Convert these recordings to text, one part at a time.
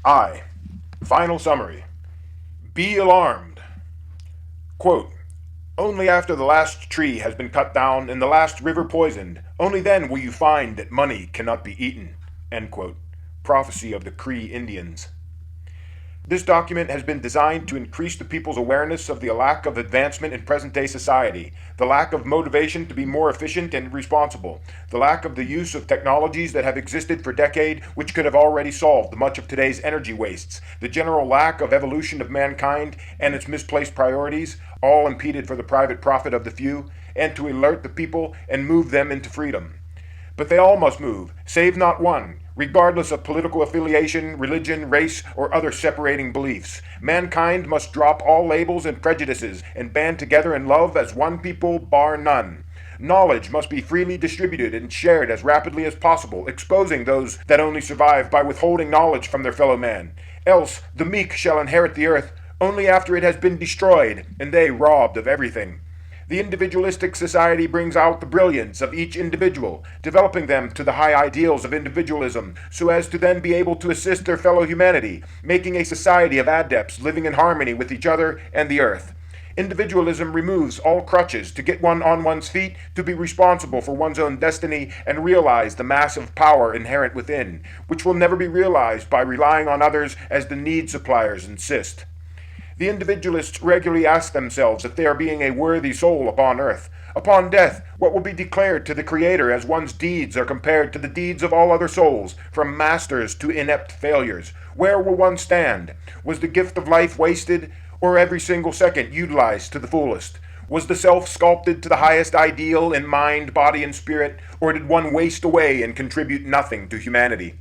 I. Final summary. Be alarmed. Quote, only after the last tree has been cut down and the last river poisoned, only then will you find that money cannot be eaten. End quote. Prophecy of the Cree Indians. This document has been designed to increase the people's awareness of the lack of advancement in present-day society, the lack of motivation to be more efficient and responsible, the lack of the use of technologies that have existed for decades which could have already solved much of today's energy wastes, the general lack of evolution of mankind and its misplaced priorities, all impeded for the private profit of the few, and to alert the people and move them into freedom. But they all must move, save not one, regardless of political affiliation, religion, race, or other separating beliefs. Mankind must drop all labels and prejudices and band together in love as one people, bar none. Knowledge must be freely distributed and shared as rapidly as possible, exposing those that only survive by withholding knowledge from their fellow man. Else the meek shall inherit the earth only after it has been destroyed, and they robbed of everything. The individualistic society brings out the brilliance of each individual, developing them to the high ideals of individualism, so as to then be able to assist their fellow humanity, making a society of adepts living in harmony with each other and the earth. Individualism removes all crutches to get one on one's feet, to be responsible for one's own destiny, and realize the massive power inherent within, which will never be realized by relying on others as the need suppliers insist. The individualists regularly ask themselves if they are being a worthy soul upon earth. Upon death, what will be declared to the Creator as one's deeds are compared to the deeds of all other souls, from masters to inept failures? Where will one stand? Was the gift of life wasted, or every single second utilized to the fullest? Was the self sculpted to the highest ideal in mind, body, and spirit, or did one waste away and contribute nothing to humanity?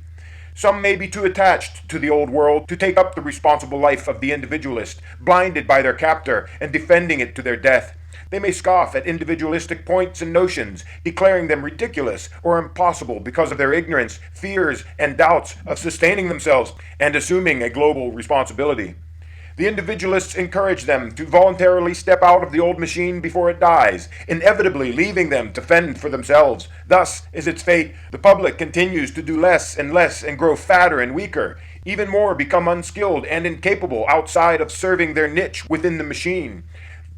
Some may be too attached to the old world to take up the responsible life of the individualist, blinded by their captor and defending it to their death. They may scoff at individualistic points and notions, declaring them ridiculous or impossible because of their ignorance, fears, and doubts of sustaining themselves and assuming a global responsibility. The individualists encourage them to voluntarily step out of the old machine before it dies, inevitably leaving them to fend for themselves. Thus is its fate. The public continues to do less and grow fatter and weaker, even more become unskilled and incapable outside of serving their niche within the machine.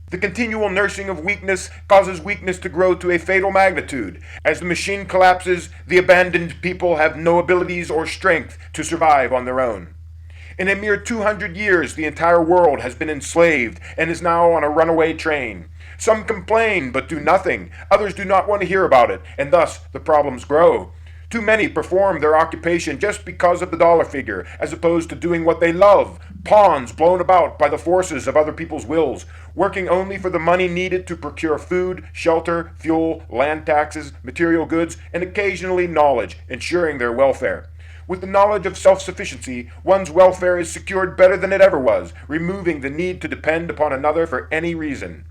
The continual nursing of weakness causes weakness to grow to a fatal magnitude. As the machine collapses, the abandoned people have no abilities or strength to survive on their own. In a mere 200 years, the entire world has been enslaved and is now on a runaway train. Some complain but do nothing. Others do not want to hear about it, and thus the problems grow. Too many perform their occupation just because of the dollar figure, as opposed to doing what they love, pawns blown about by the forces of other people's wills, working only for the money needed to procure food, shelter, fuel, land taxes, material goods, and occasionally knowledge, ensuring their welfare. With the knowledge of self-sufficiency, one's welfare is secured better than it ever was, removing the need to depend upon another for any reason.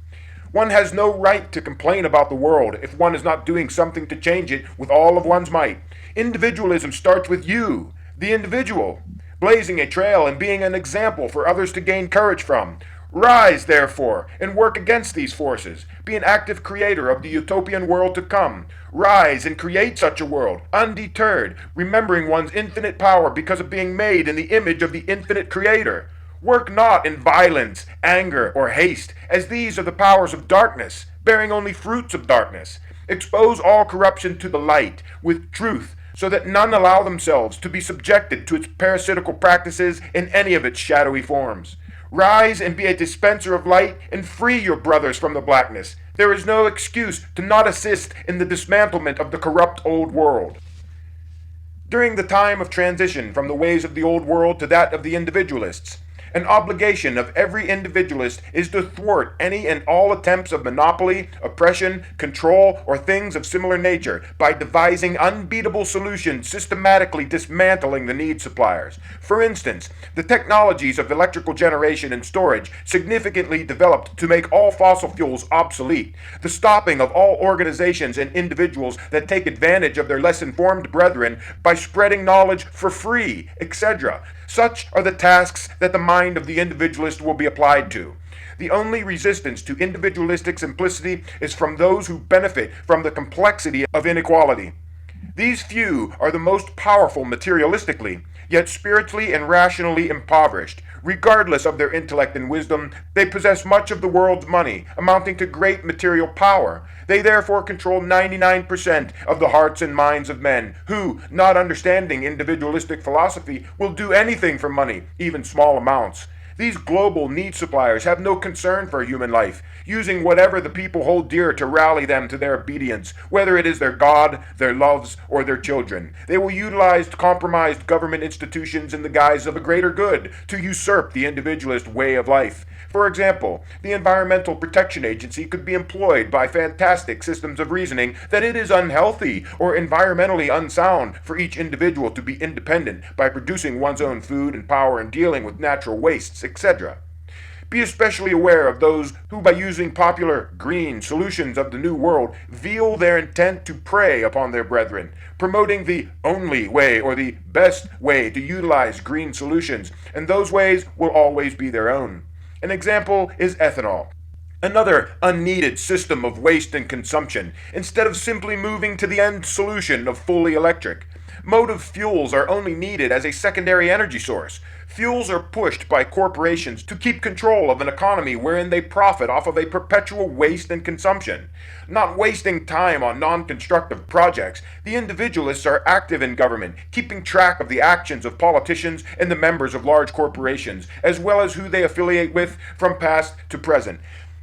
One has no right to complain about the world if one is not doing something to change it with all of one's might. Individualism starts with you, the individual, blazing a trail and being an example for others to gain courage from. Rise, therefore, and work against these forces. Be an active creator of the utopian world to come. Rise and create such a world, undeterred, remembering one's infinite power because of being made in the image of the infinite Creator. Work not in violence, anger, or haste, as these are the powers of darkness, bearing only fruits of darkness. Expose all corruption to the light, with truth, so that none allow themselves to be subjected to its parasitical practices in any of its shadowy forms. Rise and be a dispenser of light and free your brothers from the blackness. There is no excuse to not assist in the dismantlement of the corrupt old world. During the time of transition from the ways of the old world to that of the individualists, an obligation of every individualist is to thwart any and all attempts of monopoly, oppression, control, or things of similar nature by devising unbeatable solutions systematically dismantling the need suppliers. For instance, the technologies of electrical generation and storage significantly developed to make all fossil fuels obsolete, the stopping of all organizations and individuals that take advantage of their less informed brethren by spreading knowledge for free, etc. Such are the tasks that the mind of the individualist will be applied to. The only resistance to individualistic simplicity is from those who benefit from the complexity of inequality. These few are the most powerful materialistically, yet spiritually and rationally impoverished. Regardless of their intellect and wisdom, they possess much of the world's money, amounting to great material power. They therefore control 99% of the hearts and minds of men, who, not understanding individualistic philosophy, will do anything for money, even small amounts. These global need suppliers have no concern for human life, using whatever the people hold dear to rally them to their obedience, whether it is their God, their loves, or their children. They will utilize compromised government institutions in the guise of a greater good to usurp the individualist way of life. For example, the Environmental Protection Agency could be employed by fantastic systems of reasoning that it is unhealthy or environmentally unsound for each individual to be independent by producing one's own food and power and dealing with natural wastes, etc. Be especially aware of those who, by using popular green solutions of the New World, veil their intent to prey upon their brethren, promoting the only way or the best way to utilize green solutions, and those ways will always be their own. An example is ethanol, another unneeded system of waste and consumption, instead of simply moving to the end solution of fully electric. Motive fuels are only needed as a secondary energy source. Fuels are pushed by corporations to keep control of an economy wherein they profit off of a perpetual waste and consumption. Not wasting time on non-constructive projects, the individualists are active in government, keeping track of the actions of politicians and the members of large corporations, as well as who they affiliate with from past to present.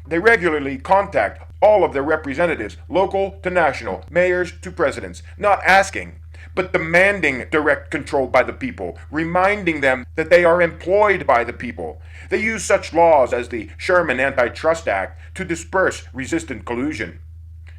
They regularly contact all of their representatives, local to national, mayors to presidents, not asking, but demanding direct control by the people, reminding them that they are employed by the people. They use such laws as the Sherman Antitrust Act to disperse resistant collusion.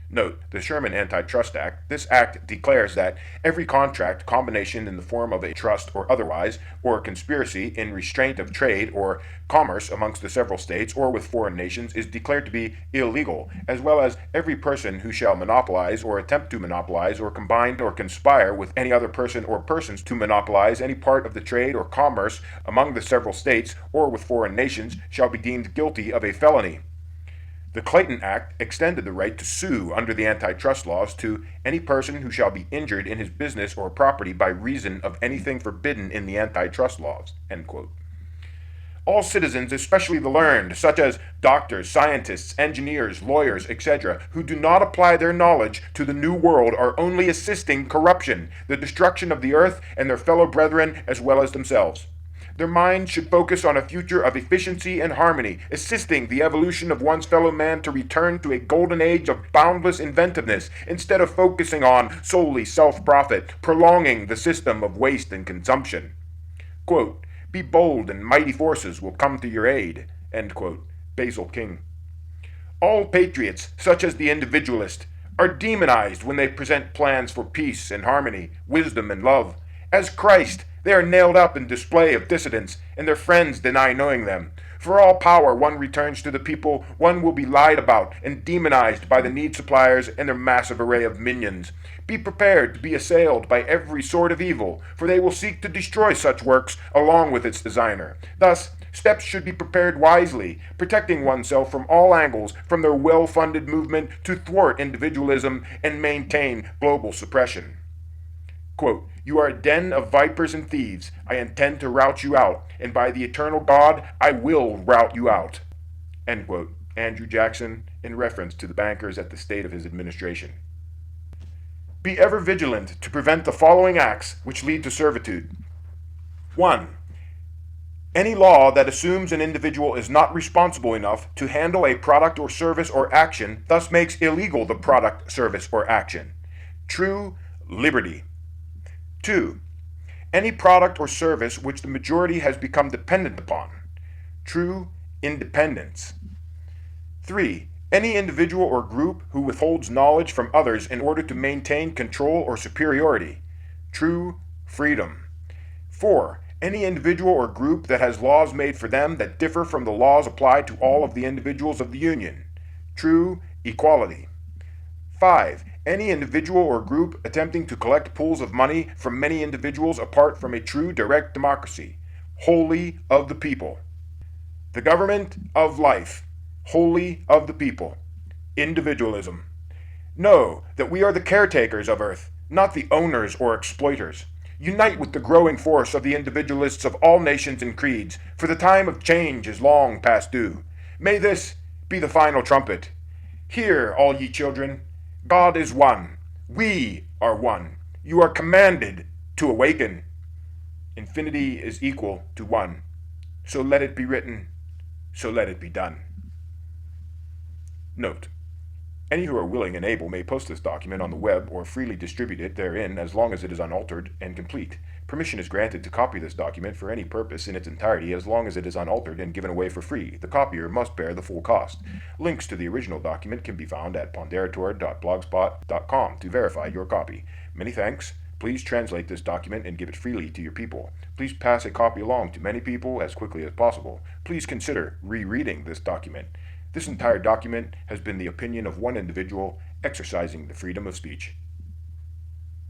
Note, the Sherman Antitrust Act. This act declares that every contract, combination in the form of a trust or otherwise, or conspiracy in restraint of trade or commerce amongst the several states or with foreign nations is declared to be illegal, as well as every person who shall monopolize or attempt to monopolize or combine or conspire with any other person or persons to monopolize any part of the trade or commerce among the several states or with foreign nations shall be deemed guilty of a felony. The Clayton Act extended the right to sue under the antitrust laws to any person who shall be injured in his business or property by reason of anything forbidden in the antitrust laws. End quote. All citizens, especially the learned, such as doctors, scientists, engineers, lawyers, etc., who do not apply their knowledge to the new world are only assisting corruption, the destruction of the earth and their fellow brethren as well as themselves. Their minds should focus on a future of efficiency and harmony, assisting the evolution of one's fellow man to return to a golden age of boundless inventiveness, instead of focusing on solely self-profit, prolonging the system of waste and consumption. Quote, "Be bold and mighty forces will come to your aid." End quote. Basil King. All patriots, such as the individualist, are demonized when they present plans for peace and harmony, wisdom and love. As Christ, they are nailed up in display of dissidence, and their friends deny knowing them. For all power one returns to the people, one will be lied about and demonized by the need suppliers and their massive array of minions. Be prepared to be assailed by every sort of evil, for they will seek to destroy such works along with its designer. Thus, steps should be prepared wisely, protecting oneself from all angles from their well-funded movement to thwart individualism and maintain global suppression. Quote, "You are a den of vipers and thieves. I intend to rout you out, and by the eternal God, I will rout you out." End quote. Andrew Jackson, in reference to the bankers at the state of his administration. Be ever vigilant to prevent the following acts which lead to servitude. 1. Any law that assumes an individual is not responsible enough to handle a product or service or action, thus makes illegal the product, service, or action. True liberty. 2. Any product or service which the majority has become dependent upon. True independence. 3. Any individual or group who withholds knowledge from others in order to maintain control or superiority. True freedom. 4. Any individual or group that has laws made for them that differ from the laws applied to all of the individuals of the Union. True equality. 5. Any individual or group attempting to collect pools of money from many individuals apart from a true direct democracy, wholly of the people. The government of life, wholly of the people. Individualism. Know that we are the caretakers of earth, not the owners or exploiters. Unite with the growing force of the individualists of all nations and creeds, for the time of change is long past due. May this be the final trumpet. Hear, all ye children, God is one. We are one. You are commanded to awaken. Infinity is equal to one. So let it be written, so let it be done. Note: any who are willing and able may post this document on the web or freely distribute it therein as long as it is unaltered and complete. Permission is granted to copy this document for any purpose in its entirety as long as it is unaltered and given away for free. The copier must bear the full cost. Links to the original document can be found at ponderator.blogspot.com to verify your copy. Many thanks. Please translate this document and give it freely to your people. Please pass a copy along to many people as quickly as possible. Please consider rereading this document. This entire document has been the opinion of one individual exercising the freedom of speech.